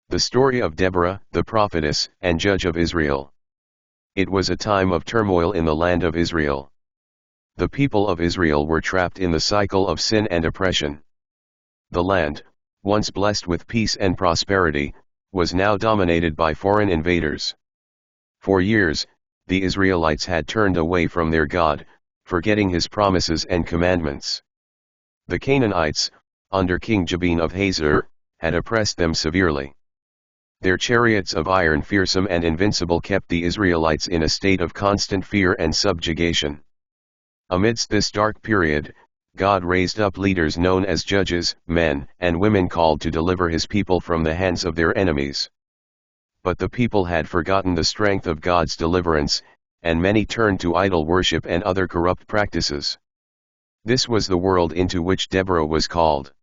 The story of Deborah, the prophetess and judge of Israel. It was a time of turmoil in the land of Israel. The people of Israel were trapped in the cycle of sin and oppression. The land, once blessed with peace and prosperity, was now dominated by foreign invaders. For years, the Israelites had turned away from their God, forgetting his promises and commandments. The Canaanites, under King Jabin of Hazor, had oppressed them severely. Their chariots of iron, fearsome and invincible, kept the Israelites in a state of constant fear and subjugation. Amidst this dark period, God raised up leaders known as judges, men and women called to deliver his people from the hands of their enemies. But the people had forgotten the strength of God's deliverance, and many turned to idol worship and other corrupt practices. This was the world into which Deborah was called.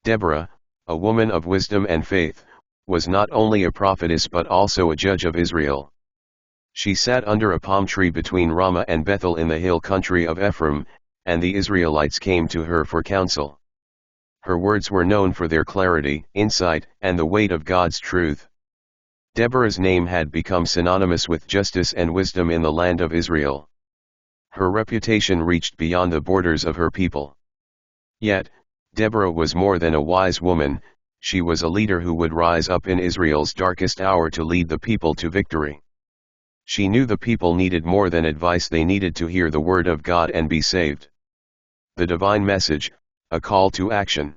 Deborah, a woman of wisdom and faith, was not only a prophetess but also a judge of Israel. She sat under a palm tree between Ramah and Bethel in the hill country of Ephraim, and the Israelites came to her for counsel. Her words were known for their clarity, insight, and the weight of God's truth. Deborah's name had become synonymous with justice and wisdom in the land of Israel. Her reputation reached beyond the borders of her people. Yet, Deborah was more than a wise woman. She was a leader who would rise up in Israel's darkest hour to lead the people to victory. She knew the people needed more than advice, they needed to hear the word of God and be saved. The divine message, a call to action.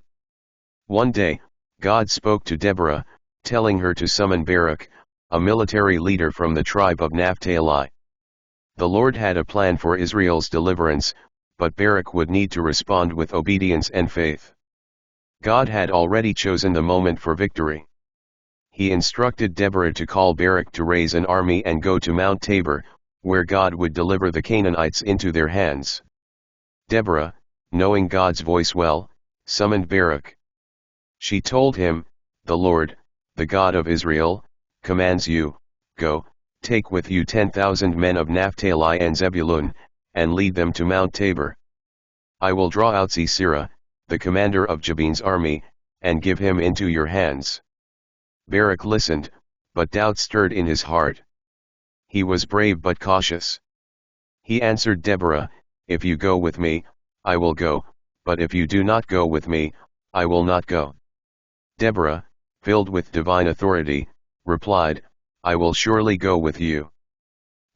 One day, God spoke to Deborah, telling her to summon Barak, a military leader from the tribe of Naphtali. The Lord had a plan for Israel's deliverance, but Barak would need to respond with obedience and faith. God had already chosen the moment for victory. He instructed Deborah to call Barak to raise an army and go to Mount Tabor, where God would deliver the Canaanites into their hands. Deborah, knowing God's voice well, summoned Barak. She told him, "The Lord, the God of Israel, commands you, go, take with you 10,000 men of Naphtali and Zebulun, and lead them to Mount Tabor. I will draw out Sisera, the commander of Jabin's army, and give him into your hands." Barak listened, but doubt stirred in his heart. He was brave but cautious. He answered Deborah, "If you go with me, I will go, but if you do not go with me, I will not go." Deborah, filled with divine authority, replied, "I will surely go with you.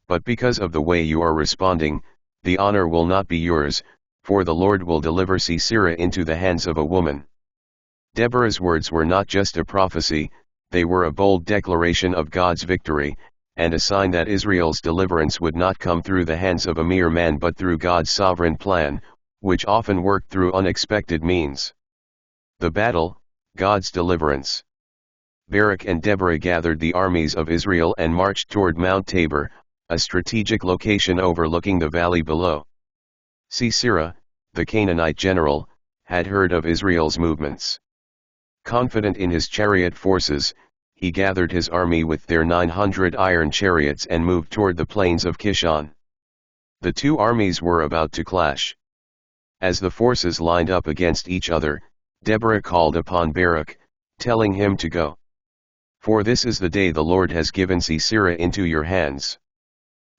But because of the way you are responding, the honor will not be yours, for the Lord will deliver Sisera into the hands of a woman." Deborah's words were not just a prophecy, they were a bold declaration of God's victory, and a sign that Israel's deliverance would not come through the hands of a mere man but through God's sovereign plan, which often worked through unexpected means. The battle, God's deliverance. Barak and Deborah gathered the armies of Israel and marched toward Mount Tabor, a strategic location overlooking the valley below. Sisera, the Canaanite general, had heard of Israel's movements. Confident in his chariot forces, he gathered his army with their 900 iron chariots and moved toward the plains of Kishon. The two armies were about to clash. As the forces lined up against each other, Deborah called upon Barak, telling him to go. "For this is the day the Lord has given Sisera into your hands.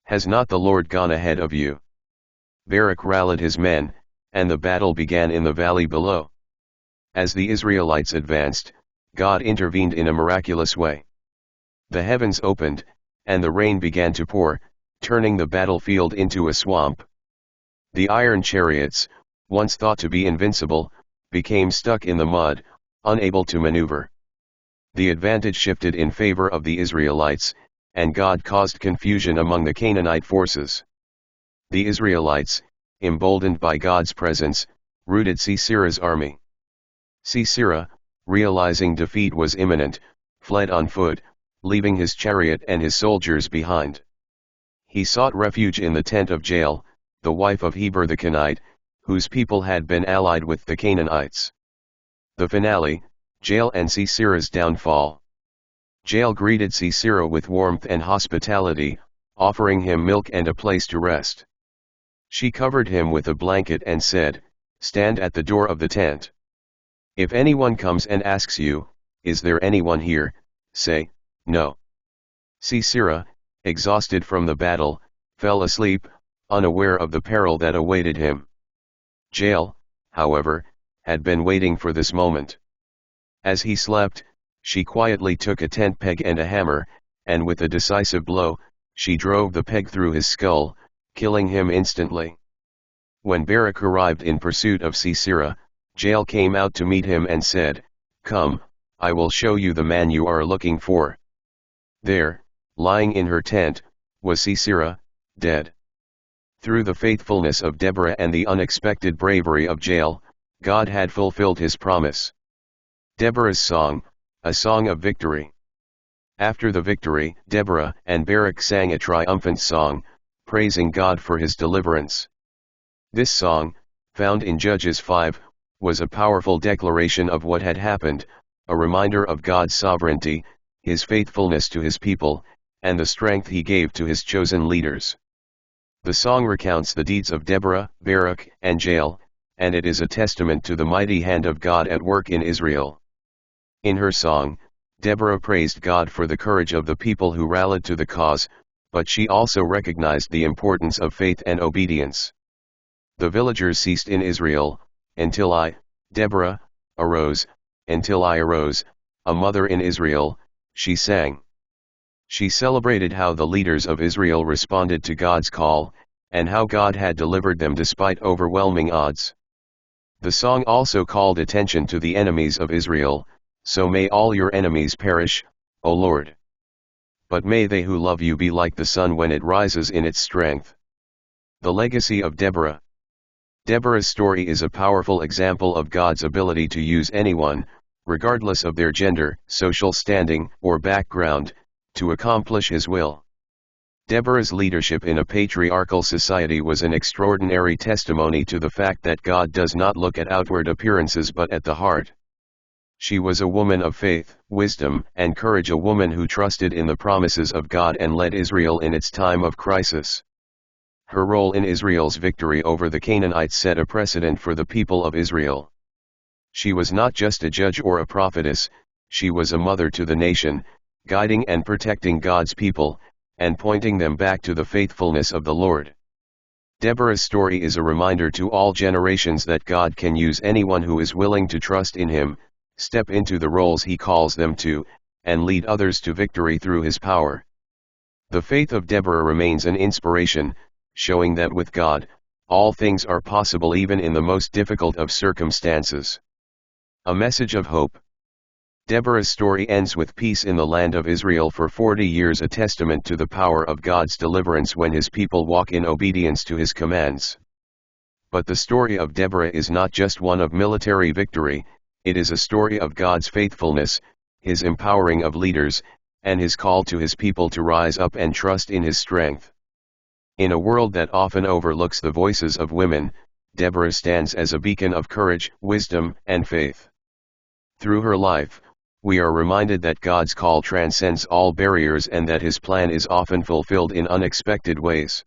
Has not the Lord gone ahead of you?" Barak rallied his men, and the battle began in the valley below. As the Israelites advanced, God intervened in a miraculous way. The heavens opened, and the rain began to pour, turning the battlefield into a swamp. The iron chariots, once thought to be invincible, became stuck in the mud, unable to maneuver. The advantage shifted in favor of the Israelites, and God caused confusion among the Canaanite forces. The Israelites, emboldened by God's presence, routed Sisera's army. Sisera, realizing defeat was imminent, fled on foot, leaving his chariot and his soldiers behind. He sought refuge in the tent of Jael, the wife of Heber the Canaanite, whose people had been allied with the Canaanites. The finale, Jael and Sisera's downfall. Jael greeted Sisera with warmth and hospitality, offering him milk and a place to rest. She covered him with a blanket and said, "Stand at the door of the tent. If anyone comes and asks you, 'Is there anyone here?' say, no. Sisera, exhausted from the battle, fell asleep, unaware of the peril that awaited him. Jael, however, had been waiting for this moment. As he slept, she quietly took a tent peg and a hammer, and with a decisive blow, she drove the peg through his skull, killing him instantly. When Barak arrived in pursuit of Sisera, Jael came out to meet him and said, "Come, I will show you the man you are looking for." There, lying in her tent, was Sisera, dead. Through the faithfulness of Deborah and the unexpected bravery of Jael, God had fulfilled his promise. Deborah's song, a song of victory. After the victory, Deborah and Barak sang a triumphant song, praising God for his deliverance. This song, found in Judges 5, was a powerful declaration of what had happened, a reminder of God's sovereignty, his faithfulness to his people, and the strength he gave to his chosen leaders. The song recounts the deeds of Deborah, Barak, and Jael, and it is a testament to the mighty hand of God at work in Israel. In her song, Deborah praised God for the courage of the people who rallied to the cause, but she also recognized the importance of faith and obedience. The villagers ceased in Israel, until I, Deborah, arose, until I arose, a mother in Israel, she sang. She celebrated how the leaders of Israel responded to God's call, and how God had delivered them despite overwhelming odds. The song also called attention to the enemies of Israel, "So may all your enemies perish, O Lord. But may they who love you be like the sun when it rises in its strength." The legacy of Deborah. Deborah's story is a powerful example of God's ability to use anyone, regardless of their gender, social standing, or background, to accomplish his will. Deborah's leadership in a patriarchal society was an extraordinary testimony to the fact that God does not look at outward appearances but at the heart. She was a woman of faith, wisdom, and courage, a woman who trusted in the promises of God and led Israel in its time of crisis. Her role in Israel's victory over the Canaanites set a precedent for the people of Israel. She was not just a judge or a prophetess, she was a mother to the nation, guiding and protecting God's people, and pointing them back to the faithfulness of the Lord. Deborah's story is a reminder to all generations that God can use anyone who is willing to trust in him, step into the roles he calls them to, and lead others to victory through his power. The faith of Deborah remains an inspiration, showing that with God, all things are possible even in the most difficult of circumstances. A message of hope. Deborah's story ends with peace in the land of Israel for 40 years, a testament to the power of God's deliverance when his people walk in obedience to his commands. But the story of Deborah is not just one of military victory, it is a story of God's faithfulness, his empowering of leaders, and his call to his people to rise up and trust in his strength. In a world that often overlooks the voices of women, Deborah stands as a beacon of courage, wisdom, and faith. Through her life, we are reminded that God's call transcends all barriers and that his plan is often fulfilled in unexpected ways.